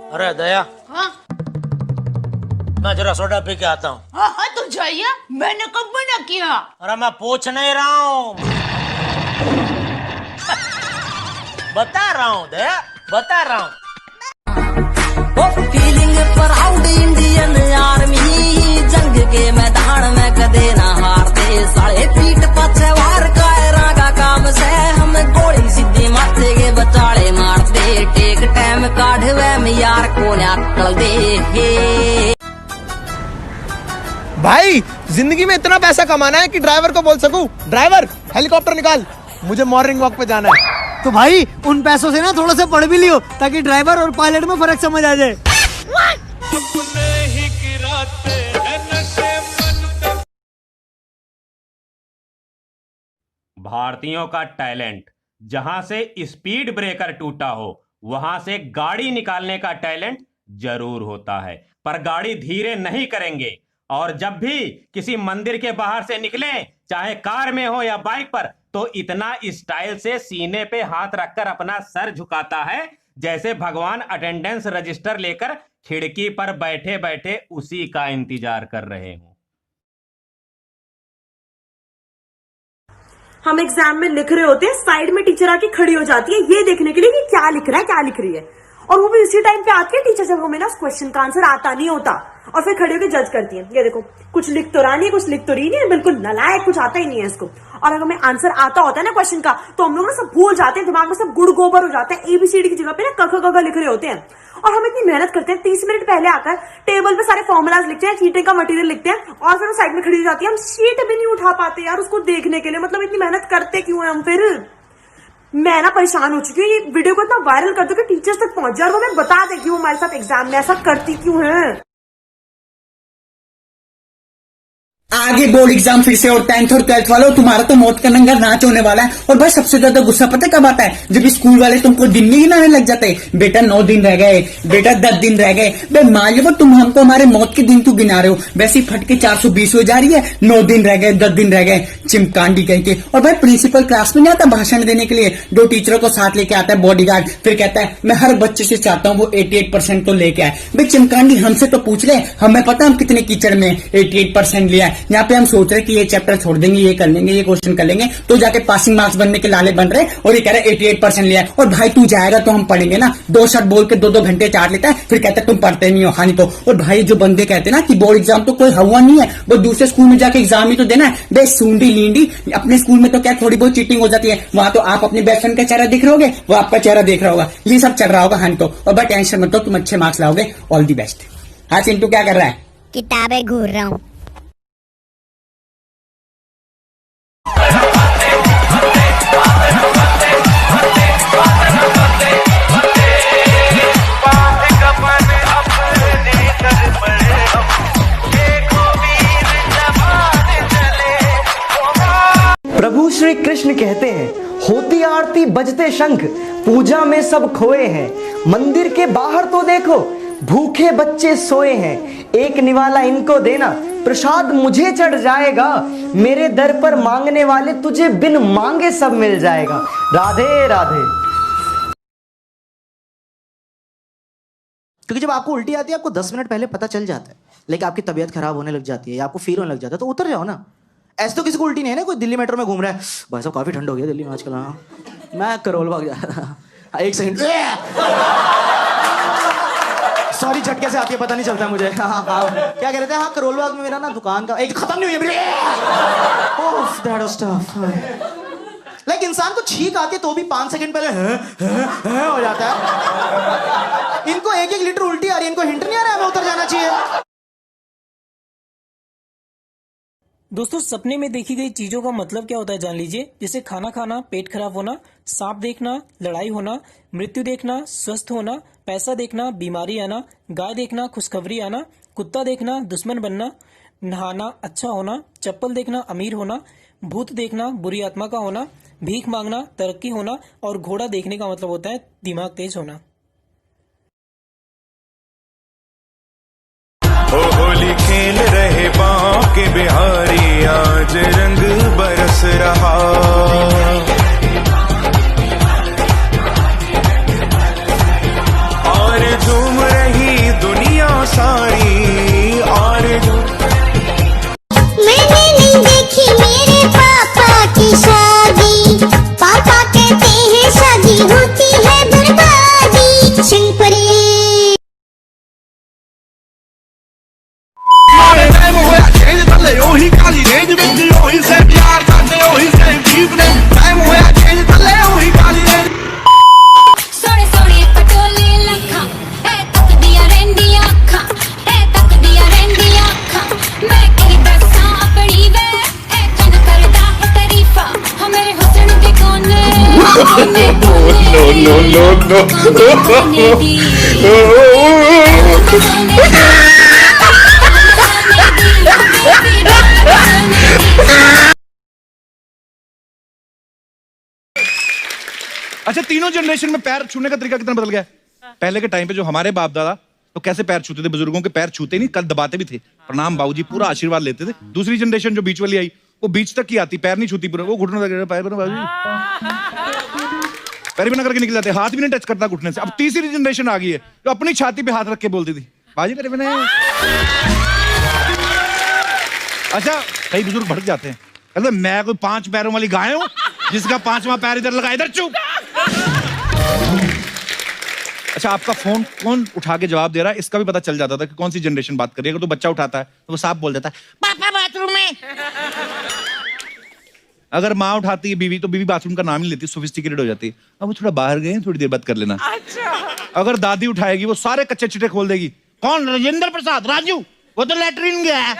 अरे दया, हाँ मैं जरा सोडा पी के आता हूँ। हाँ हाँ तो जाइए, मैंने कब मना किया। अरे मैं पूछ नहीं रहा हूँ, बता रहा हूँ दया, बता रहा हूँ। फीलिंग प्राउड इंडियन आर्मी, जंग के मैदान में कदे ना हारते, साले पीठ पीछे वार कायरा का काम से, हम गोली सीधी माथे के बचाले मारते, टेक टाइम काढ़वे में यार को निकल दे। भाई जिंदगी में इतना पैसा कमाना है कि ड्राइवर को बोल सकूं, ड्राइवर हेलीकॉप्टर निकाल, मुझे मॉर्निंग वॉक पे जाना है। तो भाई उन पैसों से ना थोड़ा सा पढ़ भी लियो, ताकि ड्राइवर और पायलट में फर्क समझ आ जाए। भारतीयों का टैलेंट, जहां से स्पीड ब्रेकर टूटा हो वहां से गाड़ी निकालने का टैलेंट जरूर होता है, पर गाड़ी धीरे नहीं करेंगे। और जब भी किसी मंदिर के बाहर से निकले, चाहे कार में हो या बाइक पर, तो इतना स्टाइल से सीने पे हाथ रखकर अपना सर झुकाता है जैसे भगवान अटेंडेंस रजिस्टर लेकर खिड़की पर बैठे बैठे उसी का इंतजार कर रहे हो। हम एग्जाम में लिख रहे होते हैं, साइड में टीचर आके खड़ी हो जाती है ये देखने के लिए कि क्या लिख रहा है क्या लिख रही है, और वो भी उसी टाइम पे आती है टीचर जब हमें ना उस क्वेश्चन का आंसर आता नहीं होता, और फिर खड़े होकर जज करती है, ये देखो कुछ लिख तो रहा नहीं है, कुछ लिख तो रही नहीं है, बिल्कुल नालायक, कुछ आता ही नहीं है इसको। और अगर हमें आंसर आता होता है ना क्वेश्चन का, तो हम लोग ना सब भूल जाते हैं, दिमाग में सब गुड़ गोबर हो जाता है, एबीसीडी की जगह पे ना क ख ग घ लिख रहे होते हैं। और हम इतनी मेहनत करते हैं, 30 मिनट पहले आकर टेबल पे सारे फॉर्मूलाज लिखते हैं, चीटिंग का मटेरियल लिखते हैं, और फिर वो साइड में खड़ी हो जाती है, हम शीट भी नहीं उठा पाते यार उसको देखने के लिए। मतलब इतनी मेहनत करते क्यों है हम फिर? मैं ना परेशान हो चुकी हूँ, ये वीडियो को इतना वायरल कर दो कि टीचर्स तक पहुंच जाए और वो हमें बता दे कि वो हमारे साथ एग्जाम में ऐसा करती क्यों है। आगे बोर्ड एग्जाम फिर से, और 10th और 12th वालों तुम्हारा तो मौत का नंगा नाच होने वाला है। और भाई सबसे ज्यादा गुस्सा पता कब आता है? जब स्कूल वाले तुमको दिन में गिनाने लग जाते हैं, बेटा 9 दिन रह गए, बेटा 10 दिन रह गए। बे मान लो तुम हमको हमारे मौत के दिन क्यों गिना रहे हो? वैसे ही फटके 420 हो जा रही है, 9 दिन रह गए, 10 दिन रह गए, चिमकांडी कह के। और भाई प्रिंसिपल क्लास में नहीं आता भाषण देने के लिए, 2 टीचरों को साथ लेके आता है बॉडीगार्ड, फिर कहता है मैं हर बच्चे से चाहता हूँ वो 88% तो लेके आए। भाई चिमकांडी हमसे तो पूछ ले, हमें पता हम कितने कीचड़ में 88% लिया है। यहाँ पे हम सोच रहे कि ये चैप्टर छोड़ देंगे, ये कर लेंगे, ये क्वेश्चन कर लेंगे, तो जाके पासिंग मार्क्स बनने के लाले बन रहे, और ये कह रहे 88% लिया है। और भाई तू जाएगा तो हम पढ़ेंगे ना, 2 शब्द बोल के 2-2 घंटे चाट लेता है, फिर कहता है तुम पढ़ते नहीं हो हानि तो। और भाई जो बंदे कहते हैं ना कि बोर्ड एग्जाम तो कोई हवा नहीं है, वो दूसरे स्कूल में जाके एग्जाम ही तो देना है। बे सूंडी लींडी, अपने स्कूल में तो क्या थोड़ी बहुत चीटिंग हो जाती है, वहां तो आप अपने बेस्ट फ्रेंड का चेहरा देख रहे होगे, वो आपका चेहरा देख रहा होगा, ये सब चल रहा होगा हानि तो। और भाई टेंशन मत लो, तुम अच्छे मार्क्स लाओगे, ऑल दी बेस्ट। हाँ चिंटू क्या कर रहा है? किताबें घूर रहा हूँ। प्रभु श्री कृष्ण कहते हैं, होती आरती बजते शंख, पूजा में सब खोए हैं, मंदिर के बाहर तो देखो भूखे बच्चे सोए हैं, एक निवाला इनको देना, प्रसाद मुझे चढ़ जाएगा, मेरे दर पर मांगने वाले तुझे बिन मांगे सब मिल जाएगा। राधे राधे। क्योंकि जब आपको उल्टी आती है, आपको 10 मिनट पहले पता चल जाता है, लेकिन आपकी तबीयत खराब होने लग जाती है या आपको फील होने लग जाता है, तो उतर जाओ ना। ऐसे तो किसी को उल्टी नहीं है ना, कोई दिल्ली मेट्रो में घूम रहा है, भाई साहब काफी ठंड हो गया दिल्ली में आजकल, हाँ मैं करोल बाग जा रहा था, 1 सेकंड सॉरी झटके से आती है, पता नहीं चलता मुझे। हाँ क्या कह रहे थे? हाँ करोल बाग में मेरा ना दुकान का एक खत्म नहीं हुई है, लाइक इंसान को छींक आती है तो भी 5 सेकंड पहले है हो जाता है। इनको 1-1 लीटर उल्टी आ रही है, इनको हिंट नहीं आ रहा है हमें उतर जाना चाहिए। दोस्तों सपने में देखी गई चीजों का मतलब क्या होता है जान लीजिए। जैसे खाना खाना, पेट खराब होना, सांप देखना, लड़ाई होना, मृत्यु देखना, स्वस्थ होना, पैसा देखना, बीमारी आना, गाय देखना, खुशखबरी आना, कुत्ता देखना, दुश्मन बनना, नहाना, अच्छा होना, चप्पल देखना, अमीर होना, भूत देखना, बुरी आत्मा का होना, भीख मांगना, तरक्की होना, और घोड़ा देखने का मतलब होता है दिमाग तेज होना। होली खेल रहे बांके बिहारी, आज रंग बरस रहा, और झूम रहे अच्छा, तीनों जनरेशन में पैर छूने का तरीका कितना बदल गया है? पहले के टाइम पे जो हमारे बाप दादा तो कैसे पैर छूते थे, बुजुर्गों के पैर छूते नहीं, कल दबाते भी थे, प्रणाम बाबूजी, पूरा आशीर्वाद लेते थे। दूसरी जनरेशन जो बीच वाली आई, वो बीच तक ही आती, पैर नहीं छूती, पूरा वो घुटनों तक, पैर बाबूजी, पैर भी ना करके निकल जाते, हाथ भी नहीं टच करता घुटने से। अब तीसरी जनरेशन आ गई है जो अपनी छाती पे हाथ रख के बोलती थी, बाजी करे मैंने। अच्छा, कई बुजुर्ग भड़क जाते हैं, कहते मैं कोई 5 पैरों वाली गाय हूं जिसका 5वां पैर इधर लगा, इधर चुप। अच्छा, आपका फोन कौन उठा के जवाब दे रहा है इसका भी पता चल जाता था कि कौन सी जनरेशन बात कर रही है। अगर तो बच्चा उठाता है तो वो साफ बोल देता है पापा बाथरूम में। अगर माँ उठाती है बीवी, तो बीवी बाथरूम का नाम ही लेती है, सोफिस्टिकेटेड हो जाती है। अब वो थोड़ा बाहर गए, थोड़ी देर बात कर लेना। अच्छा। अगर दादी उठाएगी, वो सारे कच्चे चिट्टे खोल देगी। कौन? राजेंद्र प्रसाद, राजू, वो तो लेटरिन गया है।